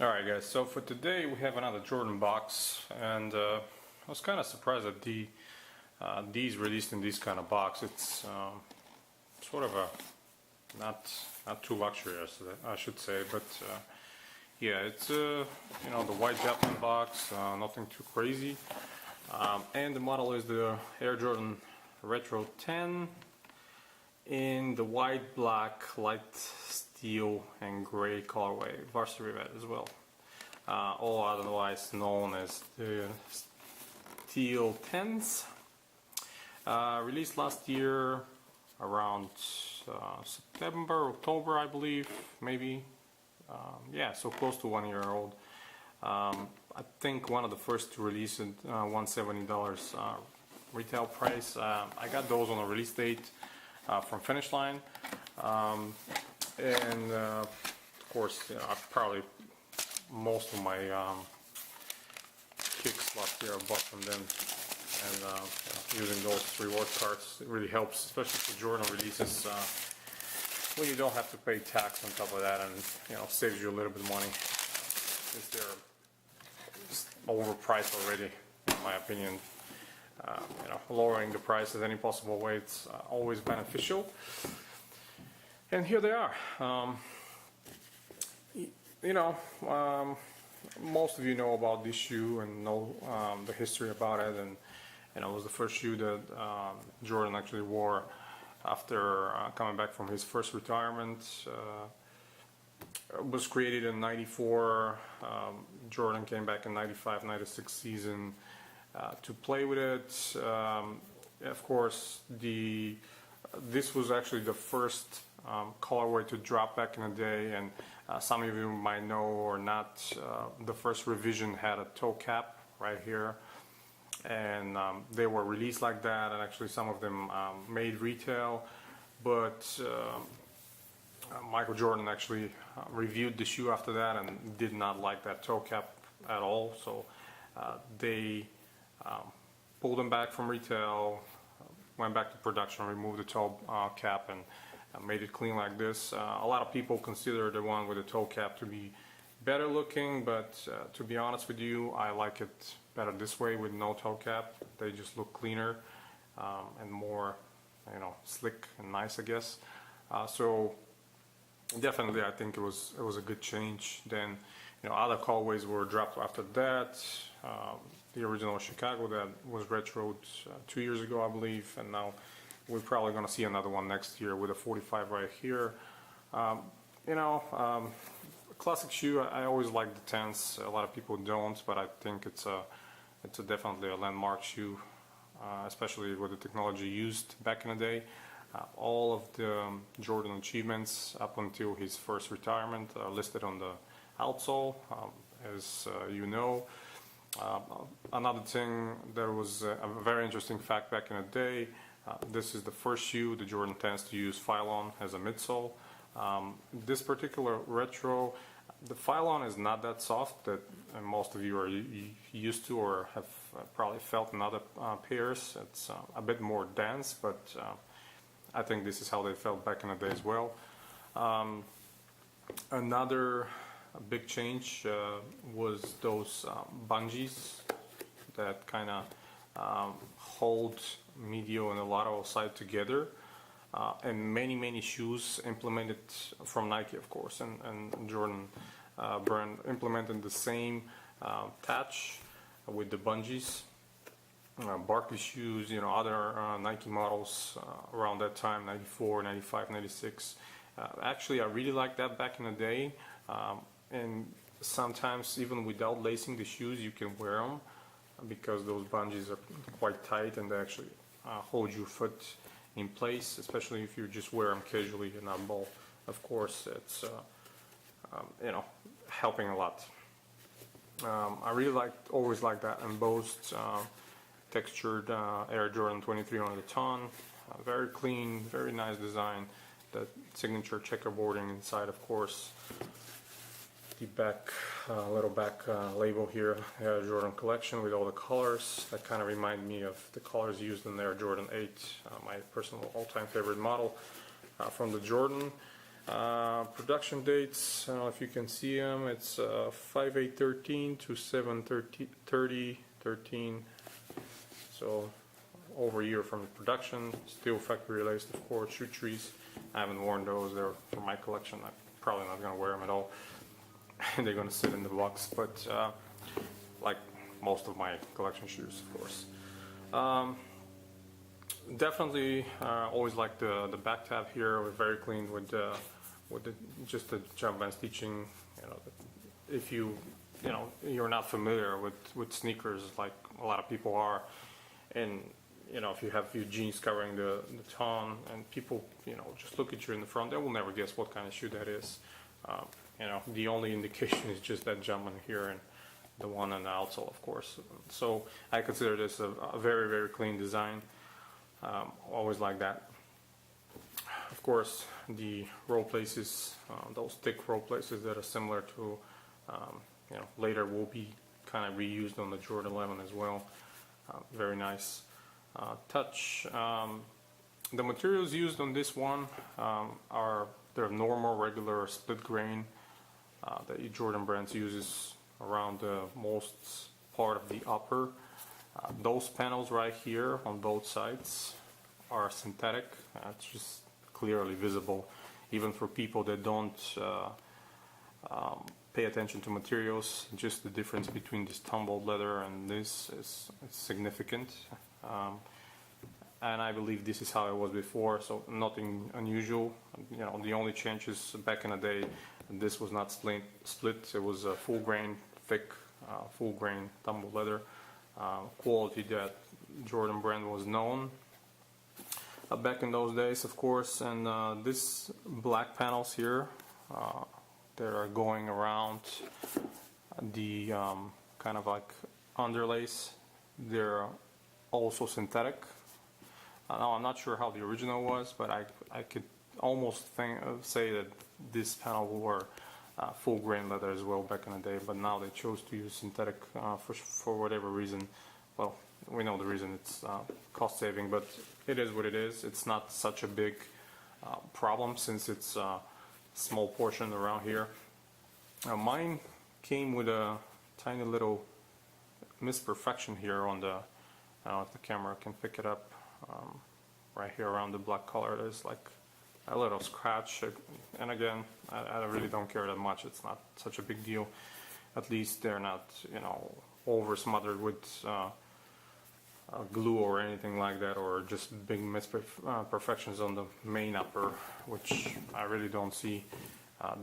Alright guys, so for today we have another Jordan box, and I was kind of surprised that these released in this kind of box. It's sort of a not too luxurious, I should say, but yeah, it's the white Japan box, nothing too crazy, and the model is the Air Jordan Retro 10 in the white, black, light steel and gray colorway, varsity red as well, all otherwise known as the Steel 10s. Released last year around September, October, I believe, maybe. Yeah, so close to 1 year old. I think one of the first to release at $170 retail price. I got those on a release date from FinishLine, and of course, I probably most of my kicks last year I bought from them, and using those reward cards, it really helps, especially for Jordan releases, when you don't have to pay tax on top of that, and saves you a little bit of money, since they're just overpriced already, in my opinion. Lowering the prices any possible way, it's always beneficial. And here they are. Most of you know about this shoe and know the history about it, and it was the first shoe that Jordan actually wore after coming back from his first retirement. It was created in '94. Jordan came back in '95-'96 season to play with it. Of course, this was actually the first colorway to drop back in the day, and some of you might know or not, the first revision had a toe cap right here, and they were released like that, and actually some of them made retail, but Michael Jordan actually reviewed the shoe after that and did not like that toe cap at all, so they pulled them back from retail, went back to production, removed the toe cap, and made it clean like this. A lot of people consider the one with the toe cap to be better looking, but to be honest with you, I like it better this way with no toe cap. They just look cleaner and more, slick and nice, I guess. So definitely, I think it was a good change. Then, other colorways were dropped after that. The original Chicago that was retroed 2 years ago, I believe, and now we're probably going to see another one next year with a 45 right here. Classic shoe. I always like the 10s. A lot of people don't, but I think it's definitely a landmark shoe, especially with the technology used back in the day. All of the Jordan achievements up until his first retirement are listed on the outsole, as you know. Another thing, there was a very interesting fact back in the day. This is the first shoe the Jordan tends to use Phylon as a midsole. This particular retro, the Phylon is not that soft that most of you are used to or have probably felt in other pairs. It's a bit more dense, but I think this is how they felt back in the day as well. Another big change was those bungees that kind of hold medial and the lateral side together, and many shoes implemented from Nike, of course, and Jordan brand implemented the same attach with the bungees. Barkley shoes, other Nike models around that time, 94, 95, 96. Actually, I really liked that back in the day, and sometimes even without lacing the shoes you can wear them, because those bungees are quite tight and they actually hold your foot in place, especially if you just wear them casually and not ball. Of course, it's helping a lot. I really always liked that embossed textured Air Jordan 23 on the ton. Very clean, very nice design. That signature checkerboarding inside, of course. The back, little back label here, Air Jordan collection with all the colors. That kind of remind me of the colors used in Air Jordan 8, my personal all-time favorite model from the Jordan. Production dates, I don't know if you can see them, it's 5/8/13 to 7/30/13, so over a year from the production. Still factory laced, of course, shoe trees. I haven't worn those, they're for my collection. I'm probably not going to wear them at all. They're going to sit in the box, but like most of my collection shoes, of course. Definitely always like the back tab here. We're very clean with just the jump band stitching. You know, if you're not familiar with sneakers like a lot of people are, and if you have your jeans covering the tongue, and people just look at you in the front, they will never guess what kind of shoe that is. The only indication is just that jump band here and the one on the outsole, of course. So I consider this a very, very clean design. Always like that. Of course, the roll places, those thick roll places that are similar to, later will be kind of reused on the Jordan 11 as well. Very nice touch. The materials used on this one are their normal, regular split grain that Jordan brands uses around the most part of the upper. Those panels right here on both sides are synthetic. It's just clearly visible, even for people that don't pay attention to materials. Just the difference between this tumbled leather and this is significant. And I believe this is how it was before, so nothing unusual. The only changes back in the day, this was not split. It was a full grain, thick, full grain tumbled leather. Quality that Jordan brand was known back in those days, of course. And this black panels here that are going around the kind of like underlace, they're also synthetic. Now I'm not sure how the original was, but I could almost say that this panel were full grain leather as well back in the day, but now they chose to use synthetic for whatever reason. Well, we know the reason. It's cost saving, but it is what it is. It's not such a big problem since it's a small portion around here. Mine came with a tiny little misperfection here on the, I don't know if the camera can pick it up, right here around the black color. There's like a little scratch, and again, I really don't care that much. It's not such a big deal. At least they're not, over smothered with glue or anything like that, or just big misperfections on the main upper, which I really don't see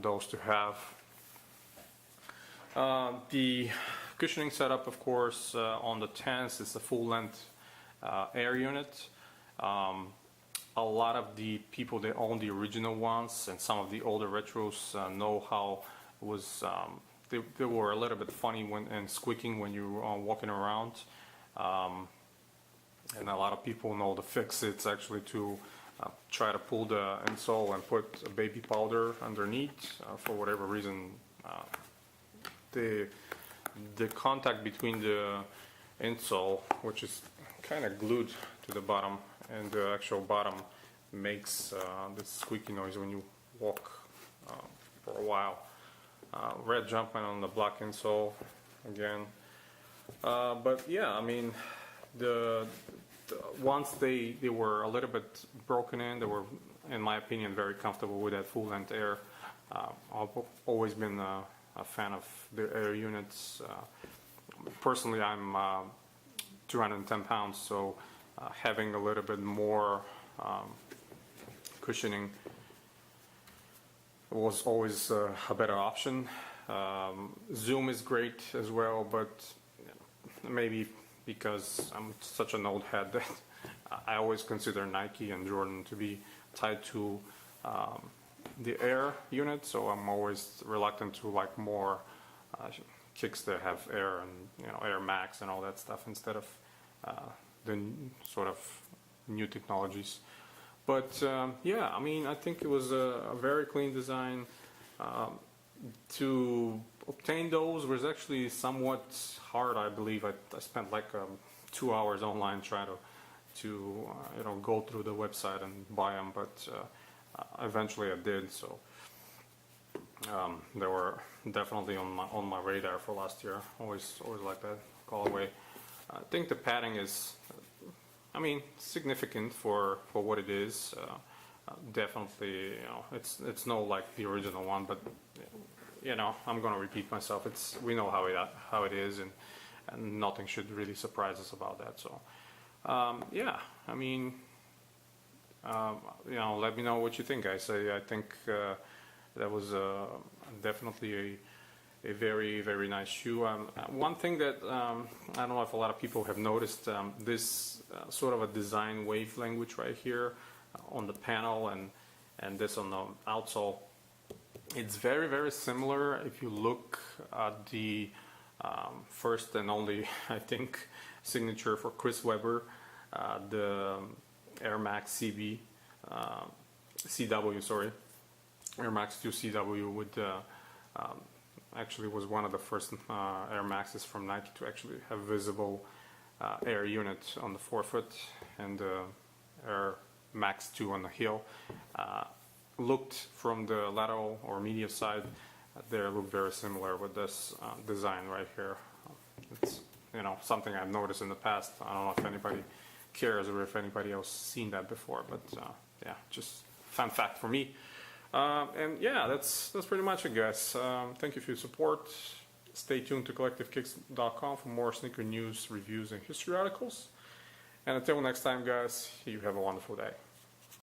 those to have. The cushioning setup, of course, on the 10s is a full-length air unit. A lot of the people that own the original ones and some of the older retros know how it was. They were a little bit funny and squeaking when you were walking around. And a lot of people know the fix. It's actually to try to pull the insole and put a baby powder underneath. For whatever reason, the contact between the insole, which is kind of glued to the bottom, and the actual bottom makes this squeaky noise when you walk for a while. Red Jumpman on the black insole again. But yeah, I mean, once they were a little bit broken in, they were, in my opinion, very comfortable with that full-length air. I've always been a fan of the air units. Personally, I'm 210 pounds, so having a little bit more cushioning was always a better option. Zoom is great as well, but maybe because I'm such an old head that I always consider Nike and Jordan to be tied to the Air unit, so I'm always reluctant to like more kicks that have Air and Air Max and all that stuff instead of the sort of new technologies. But yeah, I mean, I think it was a very clean design. To obtain those was actually somewhat hard, I believe. I spent like 2 hours online trying to go through the website and buy them, but eventually I did. So they were definitely on my radar for last year. Always like that colorway. I think the padding is, I mean, significant for what it is. Definitely, it's no like the original one, but I'm gonna repeat myself. We know how it is, and nothing should really surprise us about that. So, yeah, I mean, let me know what you think, guys. I think that was definitely a very, very nice shoe. One thing that I don't know if a lot of people have noticed, this sort of a design wave language right here on the panel and this on the outsole. It's very, very similar if you look at the first and only, I think, signature for Chris Webber, the Air Max CW, sorry, Air Max 2 CW with actually was one of the first Air Maxes from Nike to actually have visible air unit on the forefoot, and Air Max 2 on the heel. Looked from the lateral or medial side, they look very similar with this design right here. It's something I've noticed in the past. I don't know if anybody cares or if anybody else seen that before, but yeah, just fun fact for me. And yeah, that's pretty much it, guys. Thank you for your support. Stay tuned to collectivekicks.com for more sneaker news, reviews, and history articles. And until next time, guys, you have a wonderful day.